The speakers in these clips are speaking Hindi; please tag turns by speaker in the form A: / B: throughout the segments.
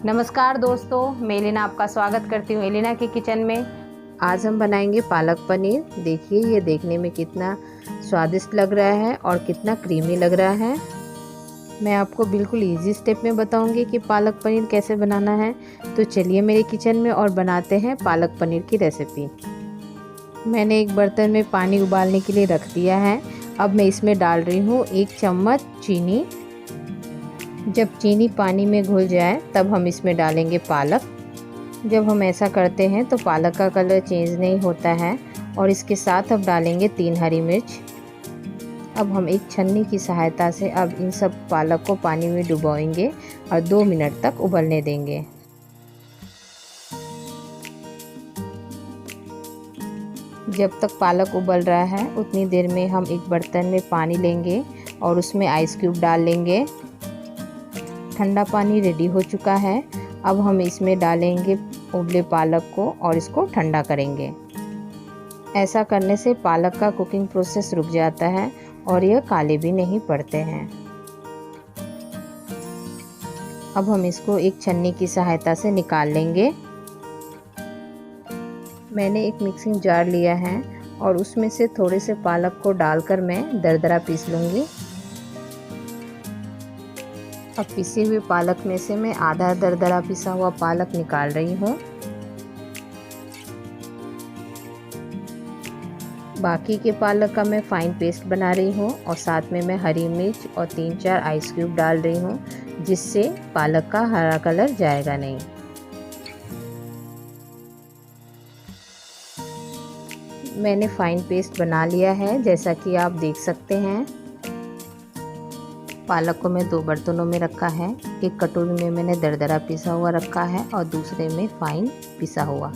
A: नमस्कार दोस्तों, मैं एलिना आपका स्वागत करती हूँ एलिना की किचन में। आज हम बनाएंगे पालक पनीर। देखिए ये देखने में कितना स्वादिष्ट लग रहा है और कितना क्रीमी लग रहा है। मैं आपको बिल्कुल इजी स्टेप में बताऊंगी कि पालक पनीर कैसे बनाना है। तो चलिए मेरे किचन में और बनाते हैं पालक पनीर की रेसिपी। मैंने एक बर्तन में पानी उबालने के लिए रख दिया है। अब मैं इसमें डाल रही हूँ 1 चम्मच चीनी। जब चीनी पानी में घुल जाए तब हम इसमें डालेंगे पालक। जब हम ऐसा करते हैं तो पालक का कलर चेंज नहीं होता है। और इसके साथ अब डालेंगे 3 हरी मिर्च। अब हम एक छन्नी की सहायता से अब इन सब पालक को पानी में डुबोएंगे और 2 मिनट तक उबलने देंगे। जब तक पालक उबल रहा है उतनी देर में हम एक बर्तन में पानी लेंगे और उसमें आइस क्यूब डाल लेंगे। ठंडा पानी रेडी हो चुका है। अब हम इसमें डालेंगे उबले पालक को और इसको ठंडा करेंगे। ऐसा करने से पालक का कुकिंग प्रोसेस रुक जाता है और यह काले भी नहीं पड़ते हैं। अब हम इसको एक छन्नी की सहायता से निकाल लेंगे। मैंने एक मिक्सिंग जार लिया है और उसमें से थोड़े से पालक को डालकर मैं दरदरा पीस लूँगी। अब पिसी हुई पालक में से मैं आधा दरदरा पिसा हुआ पालक निकाल रही हूँ। बाकी के पालक का मैं फाइन पेस्ट बना रही हूँ और साथ में मैं हरी मिर्च और 3-4 आइस क्यूब डाल रही हूँ, जिससे पालक का हरा कलर जाएगा नहीं। मैंने फाइन पेस्ट बना लिया है, जैसा कि आप देख सकते हैं। पालक को मैं 2 बर्तनों में रखा है। एक कटोरी में मैंने दरदरा पिसा हुआ रखा है और दूसरे में फाइन पिसा हुआ।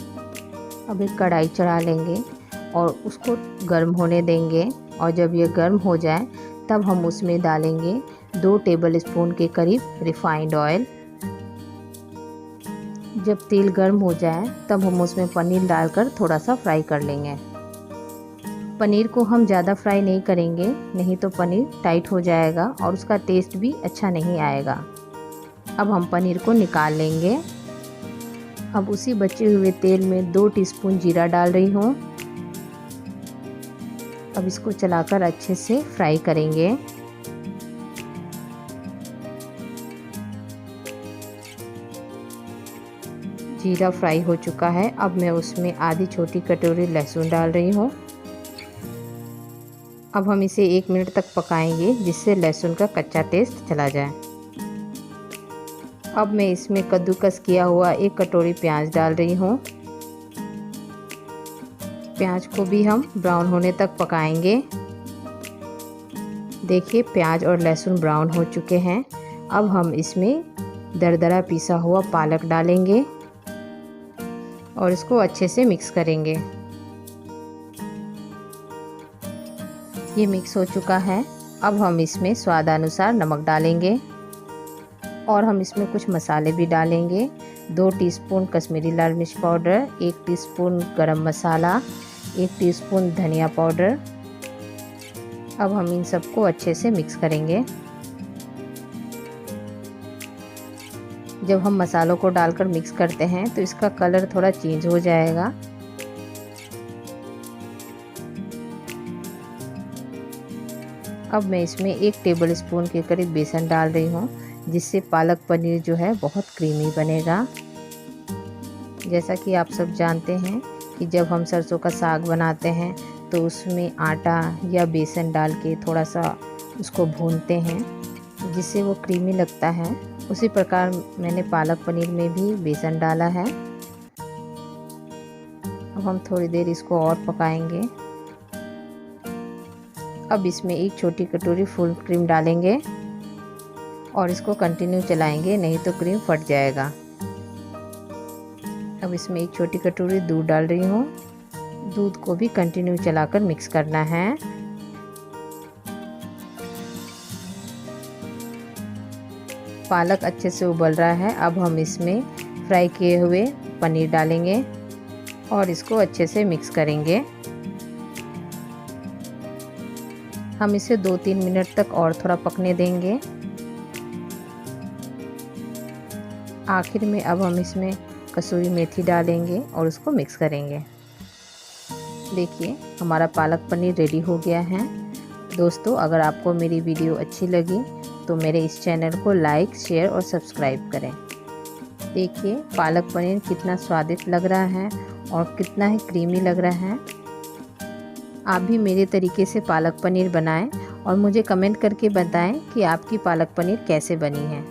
A: अब एक कढ़ाई चढ़ा लेंगे और उसको गर्म होने देंगे। और जब ये गर्म हो जाए तब हम उसमें डालेंगे 2 टेबलस्पून के करीब रिफाइंड ऑयल। जब तेल गर्म हो जाए तब हम उसमें पनीर डालकर थोड़ा सा फ्राई कर लेंगे। पनीर को हम ज़्यादा फ्राई नहीं करेंगे, नहीं तो पनीर टाइट हो जाएगा और उसका टेस्ट भी अच्छा नहीं आएगा। अब हम पनीर को निकाल लेंगे। अब उसी बचे हुए तेल में 2 टीस्पून जीरा डाल रही हूँ। अब इसको चलाकर अच्छे से फ्राई करेंगे। जीरा फ्राई हो चुका है। अब मैं उसमें आधी छोटी कटोरी लहसुन डाल रही हूँ। अब हम इसे 1 मिनट तक पकाएंगे, जिससे लहसुन का कच्चा टेस्ट चला जाए। अब मैं इसमें कद्दूकस किया हुआ 1 कटोरी प्याज डाल रही हूँ। प्याज को भी हम ब्राउन होने तक पकाएंगे। देखिए प्याज और लहसुन ब्राउन हो चुके हैं। अब हम इसमें दरदरा पिसा हुआ पालक डालेंगे और इसको अच्छे से मिक्स करेंगे। ये मिक्स हो चुका है। अब हम इसमें स्वादानुसार नमक डालेंगे और हम इसमें कुछ मसाले भी डालेंगे। 2 टीस्पून कश्मीरी लाल मिर्च पाउडर, 1 टीस्पून गरम मसाला, 1 टीस्पून धनिया पाउडर। अब हम इन सबको अच्छे से मिक्स करेंगे। जब हम मसालों को डालकर मिक्स करते हैं तो इसका कलर थोड़ा चेंज हो जाएगा। अब मैं इसमें 1 टेबलस्पून के करीब बेसन डाल रही हूँ, जिससे पालक पनीर जो है बहुत क्रीमी बनेगा। जैसा कि आप सब जानते हैं कि जब हम सरसों का साग बनाते हैं तो उसमें आटा या बेसन डाल के थोड़ा सा उसको भूनते हैं, जिससे वो क्रीमी लगता है। उसी प्रकार मैंने पालक पनीर में भी बेसन डाला है। अब हम थोड़ी देर इसको और पकाएंगे। अब इसमें 1 छोटी कटोरी फुल क्रीम डालेंगे और इसको कंटिन्यू चलाएंगे, नहीं तो क्रीम फट जाएगा। अब इसमें 1 छोटी कटोरी दूध डाल रही हूँ। दूध को भी कंटिन्यू चलाकर मिक्स करना है। पालक अच्छे से उबल रहा है। अब हम इसमें फ्राई किए हुए पनीर डालेंगे और इसको अच्छे से मिक्स करेंगे। हम इसे 2-3 मिनट तक और थोड़ा पकने देंगे। आखिर में अब हम इसमें कसूरी मेथी डालेंगे और उसको मिक्स करेंगे। देखिए हमारा पालक पनीर रेडी हो गया है। दोस्तों अगर आपको मेरी वीडियो अच्छी लगी तो मेरे इस चैनल को लाइक, शेयर और सब्सक्राइब करें। देखिए पालक पनीर कितना स्वादिष्ट लग रहा है और कितना ही क्रीमी लग रहा है। आप भी मेरे तरीके से पालक पनीर बनाएं और मुझे कमेंट करके बताएं कि आपकी पालक पनीर कैसे बनी है।